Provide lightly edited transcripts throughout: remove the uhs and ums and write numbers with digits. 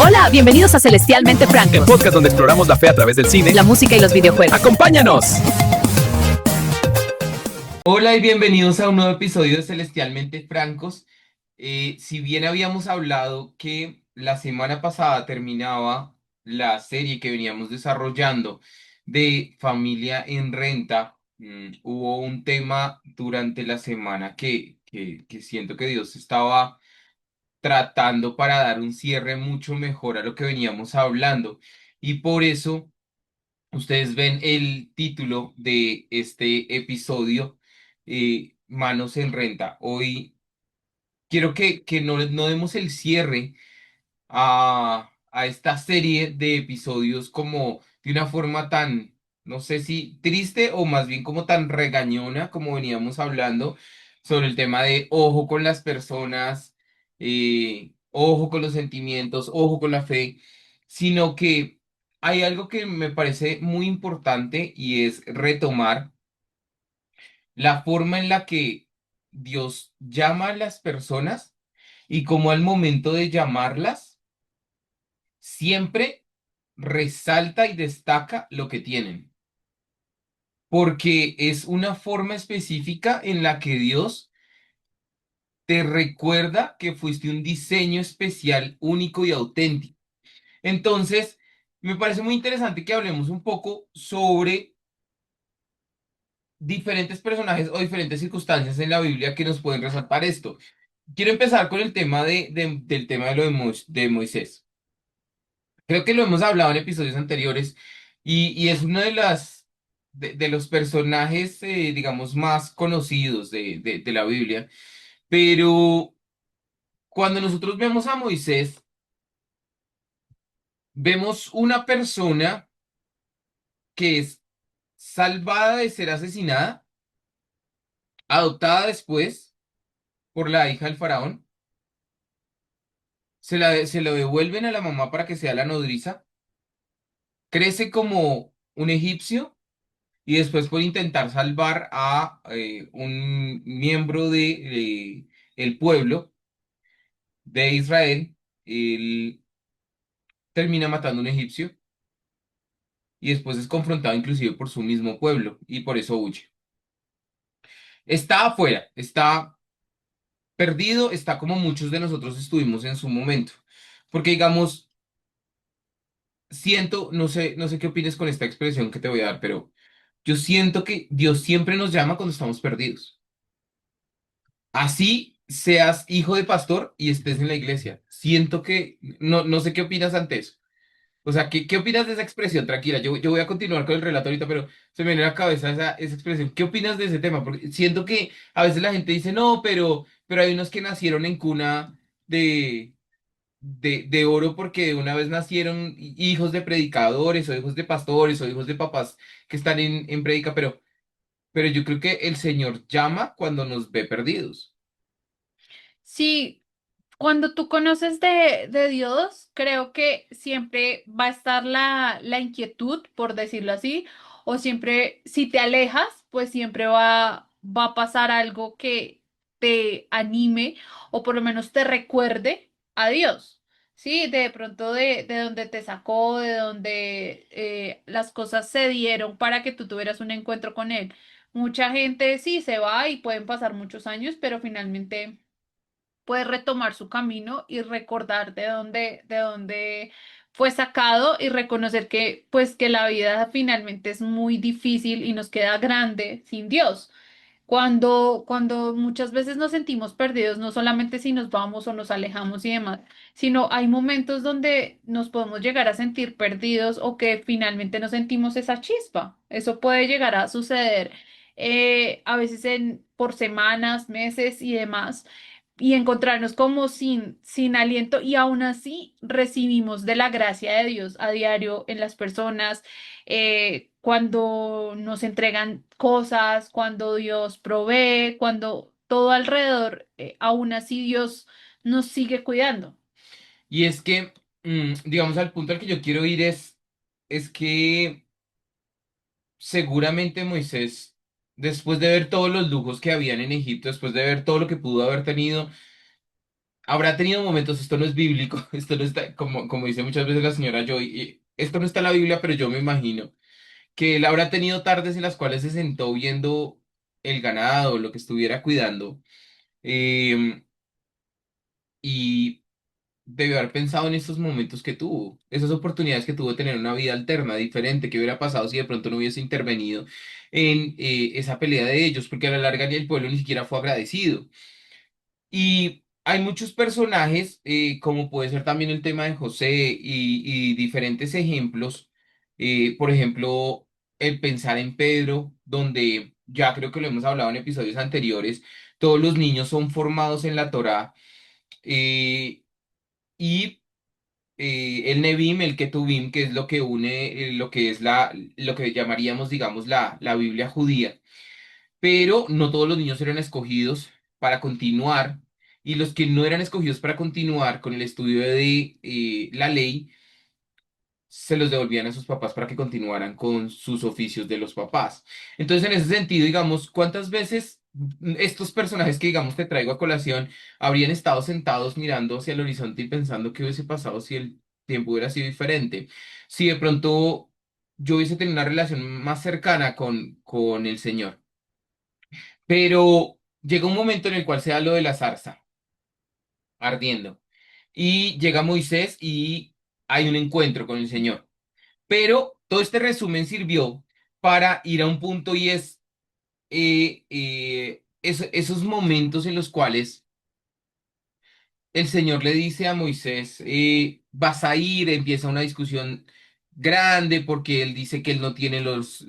Hola, bienvenidos a Celestialmente El Francos, podcast donde exploramos la fe a través del cine. la música y los videojuegos. ¡Acompáñanos! Hola y bienvenidos a un nuevo episodio de Celestialmente Francos. Si bien habíamos hablado que la semana pasada terminaba la serie que veníamos desarrollando de Familia en Renta, hubo un tema durante la semana que siento que Dios estaba tratando para dar un cierre mucho mejor a lo que veníamos hablando. Y por eso ustedes ven el título de este episodio, Manos en Renta. Hoy quiero que no demos el cierre a esta serie de episodios como de una forma tan, no sé si triste o más bien como tan regañona como veníamos hablando sobre el tema de ojo con las personas, ojo con los sentimientos, ojo con la fe, sino que hay algo que me parece muy importante y es retomar la forma en la que Dios llama a las personas y cómo al momento de llamarlas, siempre resalta y destaca lo que tienen, porque es una forma específica en la que Dios te recuerda que fuiste un diseño especial, único y auténtico. Entonces, me parece muy interesante que hablemos un poco sobre diferentes personajes o diferentes circunstancias en la Biblia que nos pueden resaltar esto. Quiero empezar con el tema del tema de lo de Moisés. Creo que lo hemos hablado en episodios anteriores y es uno de los personajes, digamos, más conocidos de la Biblia. Pero cuando nosotros vemos a Moisés, vemos una persona que es salvada de ser asesinada, adoptada después por la hija del faraón, se lo devuelven a la mamá para que sea la nodriza, crece como un egipcio y después por intentar salvar a un miembro de el pueblo de Israel, él termina matando a un egipcio y después es confrontado inclusive por su mismo pueblo y por eso huye. Está afuera, está perdido, está como muchos de nosotros estuvimos en su momento. Porque digamos, siento, no sé qué opines con esta expresión que te voy a dar, pero yo siento que Dios siempre nos llama cuando estamos perdidos. Así seas hijo de pastor y estés en la iglesia. Siento que, no sé qué opinas ante eso. O sea, ¿qué opinas de esa expresión? Tranquila, yo voy a continuar con el relato ahorita, pero se me viene a la cabeza esa expresión. ¿Qué opinas de ese tema? Porque siento que a veces la gente dice, no, pero hay unos que nacieron en cuna de oro porque una vez nacieron hijos de predicadores o hijos de pastores o hijos de papás que están en prédica, pero yo creo que el Señor llama cuando nos ve perdidos. Sí, cuando tú conoces de Dios, creo que siempre va a estar la inquietud, por decirlo así, o siempre, si te alejas, pues siempre va a pasar algo que te anime o por lo menos te recuerde a Dios. Sí, de pronto de donde te sacó, de donde las cosas se dieron para que tú tuvieras un encuentro con Él. Mucha gente sí se va y pueden pasar muchos años, pero finalmente puede retomar su camino y recordar de dónde fue sacado y reconocer que, pues, que la vida finalmente es muy difícil y nos queda grande sin Dios. Cuando muchas veces nos sentimos perdidos, no solamente si nos vamos o nos alejamos y demás, sino hay momentos donde nos podemos llegar a sentir perdidos o que finalmente no sentimos esa chispa. Eso puede llegar a suceder a veces por semanas, meses y demás y encontrarnos como sin aliento y aún así recibimos de la gracia de Dios a diario en las personas, cuando nos entregan cosas, cuando Dios provee, cuando todo alrededor, aún así Dios nos sigue cuidando. Y es que, digamos, al punto al que yo quiero ir es que seguramente Moisés, después de ver todos los lujos que habían en Egipto, después de ver todo lo que pudo haber tenido, habrá tenido momentos, esto no es bíblico, esto no está, como dice muchas veces la señora Joy, esto no está en la Biblia, pero yo me imagino que él habrá tenido tardes en las cuales se sentó viendo el ganado, lo que estuviera cuidando, em, y debió haber pensado en estos momentos que tuvo, esas oportunidades que tuvo de tener una vida alterna, diferente, que hubiera pasado si de pronto no hubiese intervenido en esa pelea de ellos, porque a la larga ni el pueblo ni siquiera fue agradecido. Y hay muchos personajes, como puede ser también el tema de José y diferentes ejemplos. Por ejemplo, el pensar en Pedro, donde ya creo que lo hemos hablado en episodios anteriores, todos los niños son formados en la Torá, eh, y el Nevim, el Ketuvim, que es lo que une, lo que es lo que llamaríamos, digamos, la Biblia judía, pero no todos los niños eran escogidos para continuar, y los que no eran escogidos para continuar con el estudio de la ley, se los devolvían a sus papás para que continuaran con sus oficios de los papás. Entonces, en ese sentido, digamos, ¿cuántas veces estos personajes que, digamos, te traigo a colación habrían estado sentados mirando hacia el horizonte y pensando qué hubiese pasado si el tiempo hubiera sido diferente? Si de pronto yo hubiese tenido una relación más cercana con el Señor. Pero llega un momento en el cual se da lo de la zarza ardiendo. Y llega Moisés y hay un encuentro con el Señor. Pero todo este resumen sirvió para ir a un punto, y es esos momentos en los cuales el Señor le dice a Moisés, vas a ir, empieza una discusión grande porque él dice que él no tiene los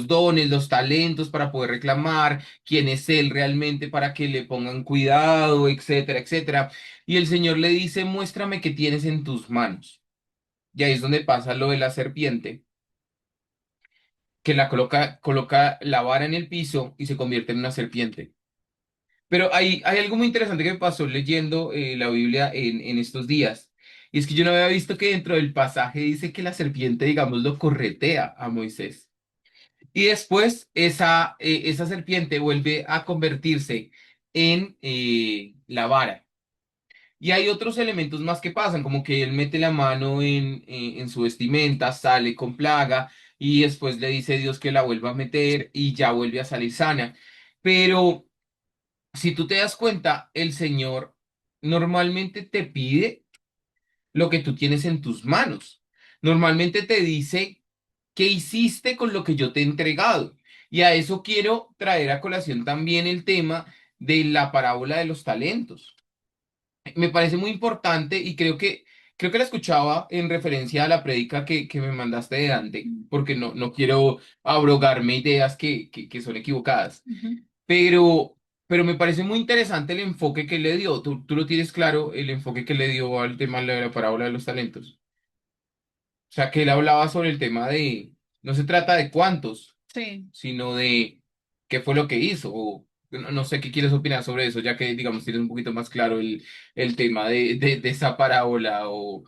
dones, los talentos para poder reclamar quién es él realmente para que le pongan cuidado, etcétera, etcétera. Y el Señor le dice, muéstrame qué tienes en tus manos. Y ahí es donde pasa lo de la serpiente, que coloca la vara en el piso y se convierte en una serpiente. Pero hay algo muy interesante que me pasó leyendo la Biblia en estos días. Y es que yo no había visto que dentro del pasaje dice que la serpiente, digamos, lo corretea a Moisés. Y después esa serpiente vuelve a convertirse en la vara. Y hay otros elementos más que pasan, como que él mete la mano en su vestimenta, sale con plaga, y después le dice a Dios que la vuelva a meter y ya vuelve a salir sana. Pero si tú te das cuenta, el Señor normalmente te pide lo que tú tienes en tus manos. Normalmente te dice, ¿qué hiciste con lo que yo te he entregado? Y a eso quiero traer a colación también el tema de la parábola de los talentos. Me parece muy importante y creo que la escuchaba en referencia a la prédica que me mandaste de Dante, porque no quiero abrogarme ideas que son equivocadas. Ujú. Pero me parece muy interesante el enfoque que le dio. Tú lo tienes claro, el enfoque que le dio al tema de la parábola de los talentos. O sea, que él hablaba sobre el tema de, no se trata de cuántos, Sí. sino de qué fue lo que hizo. O, no sé qué quieres opinar sobre eso, ya que, digamos, tienes un poquito más claro el tema de esa parábola. O...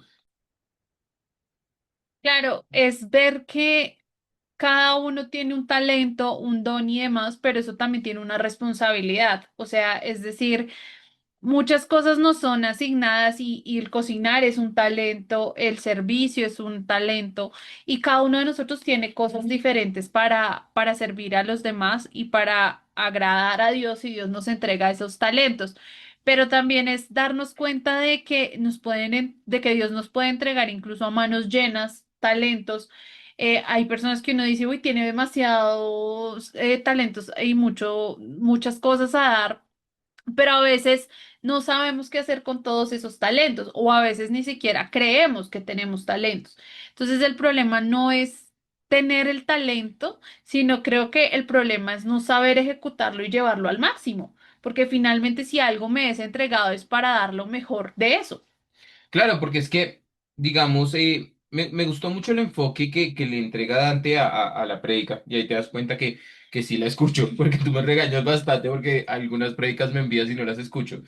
Claro, es ver que cada uno tiene un talento, un don y demás, pero eso también tiene una responsabilidad. O sea, es decir, muchas cosas nos son asignadas y el cocinar es un talento, el servicio es un talento y cada uno de nosotros tiene cosas diferentes para servir a los demás y para agradar a Dios y Dios nos entrega esos talentos. Pero también es darnos cuenta de que de que Dios nos puede entregar incluso a manos llenas talentos. Hay personas que uno dice, uy, tiene demasiados talentos y muchas cosas a dar, pero a veces no sabemos qué hacer con todos esos talentos o a veces ni siquiera creemos que tenemos talentos. Entonces el problema no es tener el talento, sino creo que el problema es no saber ejecutarlo y llevarlo al máximo, porque finalmente si algo me es entregado es para dar lo mejor de eso. Claro, porque es que, digamos, me gustó mucho el enfoque que le entrega Dante a la prédica, y ahí te das cuenta que sí la escucho, porque tú me regañas bastante porque algunas prédicas me envías y no las escucho.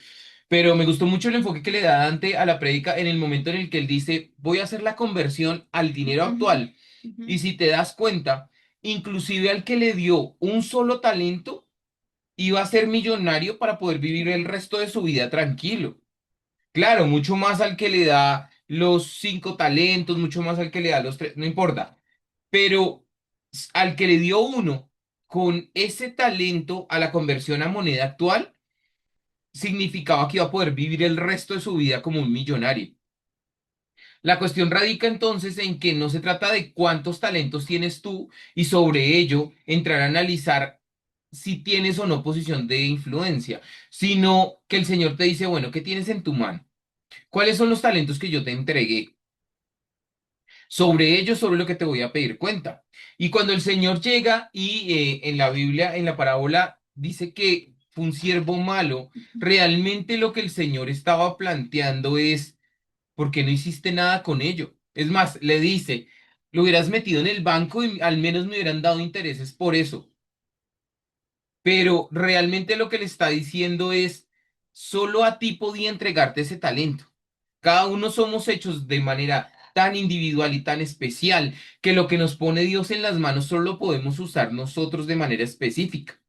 Pero me gustó mucho el enfoque que le da Dante a la prédica en el momento en el que él dice, voy a hacer la conversión al dinero Ujú, actual. ujú. Y si te das cuenta, inclusive al que le dio un solo talento, iba a ser millonario para poder vivir el resto de su vida tranquilo. Claro, mucho más al que le da los 5 talentos, mucho más al que le da los 3, no importa. Pero al que le dio uno con ese talento a la conversión a moneda actual, significaba que iba a poder vivir el resto de su vida como un millonario. La cuestión radica entonces en que no se trata de cuántos talentos tienes tú y sobre ello entrar a analizar si tienes o no posición de influencia, sino que el Señor te dice, bueno, ¿qué tienes en tu mano? ¿Cuáles son los talentos que yo te entregué? Sobre ello, sobre lo que te voy a pedir cuenta. Y cuando el Señor llega y en la Biblia, en la parábola, dice que fue un siervo malo, realmente lo que el Señor estaba planteando es, ¿por qué no hiciste nada con ello? Es más, le dice, lo hubieras metido en el banco y al menos me hubieran dado intereses por eso. Pero realmente lo que le está diciendo es, solo a ti podía entregarte ese talento. Cada uno somos hechos de manera tan individual y tan especial que lo que nos pone Dios en las manos solo lo podemos usar nosotros de manera específica.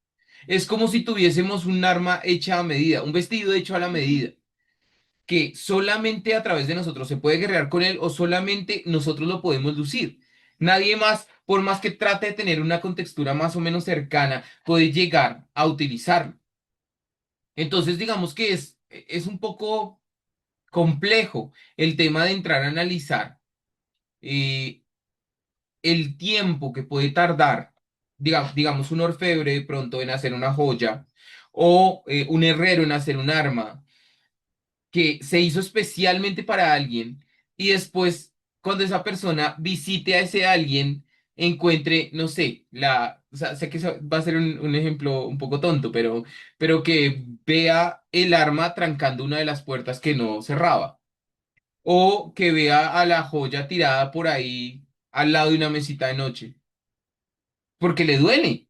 Es como si tuviésemos un arma hecha a medida, un vestido hecho a la medida, que solamente a través de nosotros se puede guerrear con él o solamente nosotros lo podemos lucir. Nadie más, por más que trate de tener una contextura más o menos cercana, puede llegar a utilizarlo. Entonces, digamos que es un poco complejo el tema de entrar a analizar eh, el tiempo que puede tardar, digamos, un orfebre de pronto en hacer una joya o un herrero en hacer un arma que se hizo especialmente para alguien y después cuando esa persona visite a ese alguien encuentre, no sé, o sea, sé que eso va a ser un ejemplo un poco tonto, pero que vea el arma trancando una de las puertas que no cerraba o que vea a la joya tirada por ahí al lado de una mesita de noche, porque le duele,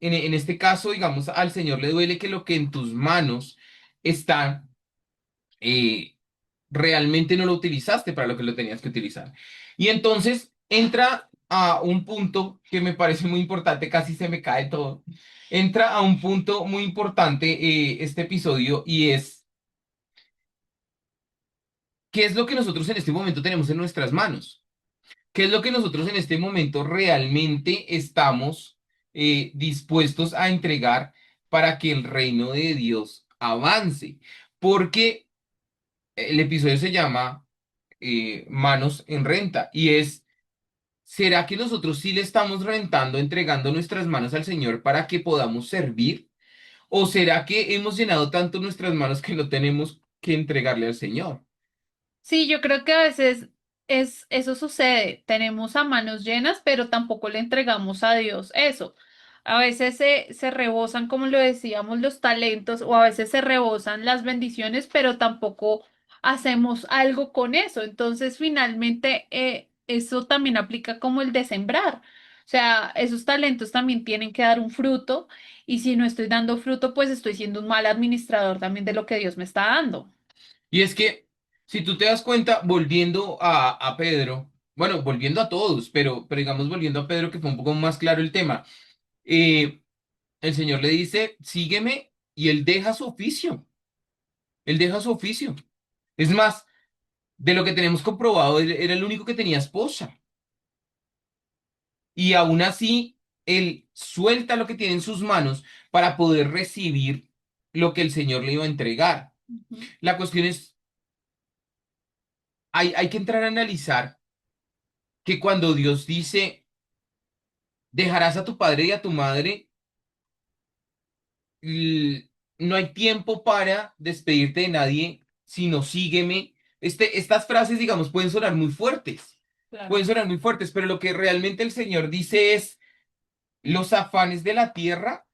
en este caso, digamos, al Señor le duele que lo que en tus manos está, eh, realmente no lo utilizaste para lo que lo tenías que utilizar. Y entonces entra a un punto que me parece muy importante, casi se me cae todo, entra a un punto muy importante este episodio y es, ¿qué es lo que nosotros en este momento tenemos en nuestras manos? ¿Qué es lo que nosotros en este momento realmente estamos dispuestos a entregar para que el reino de Dios avance? Porque el episodio se llama Manos en Renta y es, ¿será que nosotros sí le estamos rentando, entregando nuestras manos al Señor para que podamos servir? ¿O será que hemos llenado tanto nuestras manos que no tenemos que entregarle al Señor? Sí, yo creo que a veces eso sucede. Tenemos a manos llenas, pero tampoco le entregamos a Dios eso. A veces se rebosan, como lo decíamos, los talentos, o a veces se rebosan las bendiciones, pero tampoco hacemos algo con eso. Entonces, finalmente, eso también aplica como el de sembrar. O sea, esos talentos también tienen que dar un fruto, y si no estoy dando fruto, pues estoy siendo un mal administrador también de lo que Dios me está dando. Y es que, si tú te das cuenta, volviendo a Pedro, bueno, volviendo a todos, pero digamos volviendo a Pedro, que fue un poco más claro el tema, eh, el Señor le dice, sígueme, y él deja su oficio, él deja su oficio. Es más, de lo que tenemos comprobado, él era el único que tenía esposa, y aún así, él suelta lo que tiene en sus manos para poder recibir lo que el Señor le iba a entregar. Ujú. La cuestión es, hay que entrar a analizar que cuando Dios dice, dejarás a tu padre y a tu madre, l- no hay tiempo para despedirte de nadie, sino sígueme. Estas frases, digamos, pueden sonar muy fuertes, Claro. pueden sonar muy fuertes, pero lo que realmente el Señor dice es, los afanes de la tierra,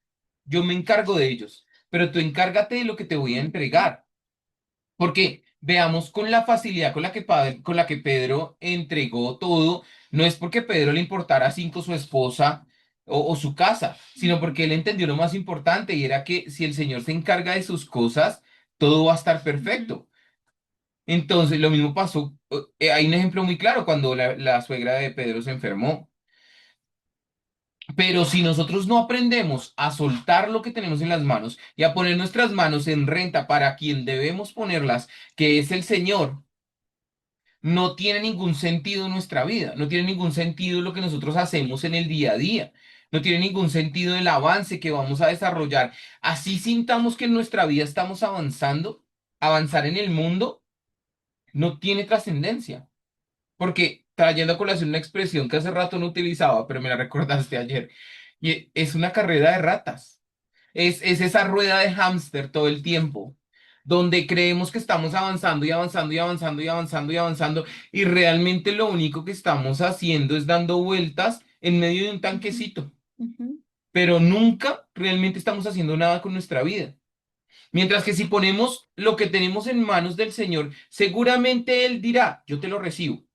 yo me encargo de ellos, pero tú encárgate de lo que te voy a Ujú. entregar. Porque veamos con la facilidad con la que Pedro entregó todo, no es porque Pedro le importara cinco su esposa o su casa, sino Ujú. porque él entendió lo más importante y era que si el Señor se encarga de sus cosas, todo va a estar Ujú. perfecto. Entonces, lo mismo pasó, hay un ejemplo muy claro cuando la suegra de Pedro se enfermó. Pero si nosotros no aprendemos a soltar lo que tenemos en las manos y a poner nuestras manos en renta para quien debemos ponerlas, que es el Señor, no tiene ningún sentido nuestra vida, no tiene ningún sentido lo que nosotros hacemos en el día a día, no tiene ningún sentido el avance que vamos a desarrollar. Así sintamos que en nuestra vida estamos avanzando, avanzar en el mundo no tiene trascendencia, porque trayendo a colación una expresión que hace rato no utilizaba, pero me la recordaste ayer, y es una carrera de ratas. Es esa rueda de hámster todo el tiempo, donde creemos que estamos avanzando y avanzando y avanzando y avanzando y avanzando, y realmente lo único que estamos haciendo es dando vueltas en medio de un Ujú, tanquecito, ujú. pero nunca realmente estamos haciendo nada con nuestra vida. Mientras que si ponemos lo que tenemos en manos del Señor, seguramente Él dirá, yo te lo recibo.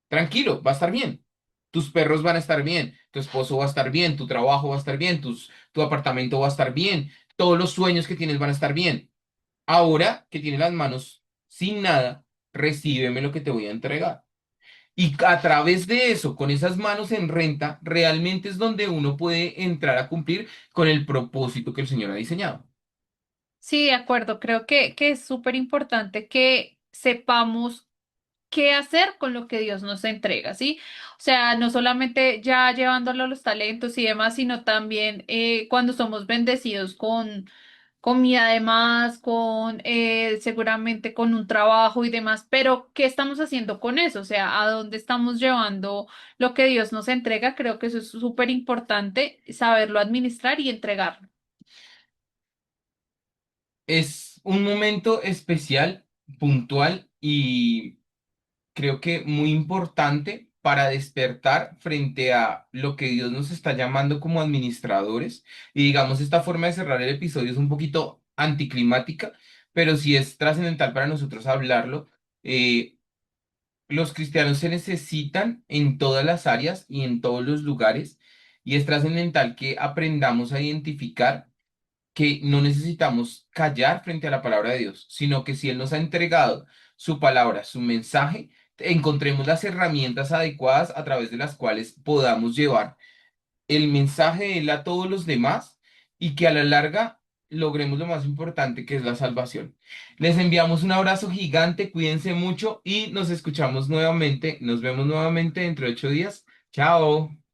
Tranquilo, va a estar bien. Tus perros van a estar bien, tu esposo va a estar bien, tu trabajo va a estar bien, tu apartamento va a estar bien, todos los sueños que tienes van a estar bien. Ahora que tienes las manos sin nada, recíbeme lo que te voy a entregar. Y a través de eso, con esas manos en renta, realmente es donde uno puede entrar a cumplir con el propósito que el Señor ha diseñado. Sí, de acuerdo. Creo que es súper importante que sepamos qué hacer con lo que Dios nos entrega, ¿sí? O sea, no solamente ya llevándolo a los talentos y demás, sino también cuando somos bendecidos con comida además, con seguramente con un trabajo y demás, pero ¿qué estamos haciendo con eso? O sea, ¿a dónde estamos llevando lo que Dios nos entrega? Creo que eso es súper importante, saberlo administrar y entregarlo. Es un momento especial, puntual y creo que muy importante para despertar frente a lo que Dios nos está llamando como administradores. Y digamos, esta forma de cerrar el episodio es un poquito anticlimática, pero sí es trascendental para nosotros hablarlo. Eh, los cristianos se necesitan en todas las áreas y en todos los lugares, y es trascendental que aprendamos a identificar que no necesitamos callar frente a la palabra de Dios, sino que si Él nos ha entregado su palabra, su mensaje, encontremos las herramientas adecuadas a través de las cuales podamos llevar el mensaje de Él a todos los demás y que a la larga logremos lo más importante que es la salvación. Les enviamos un abrazo gigante, cuídense mucho y nos escuchamos nuevamente, nos vemos nuevamente dentro de 8 días. Chao.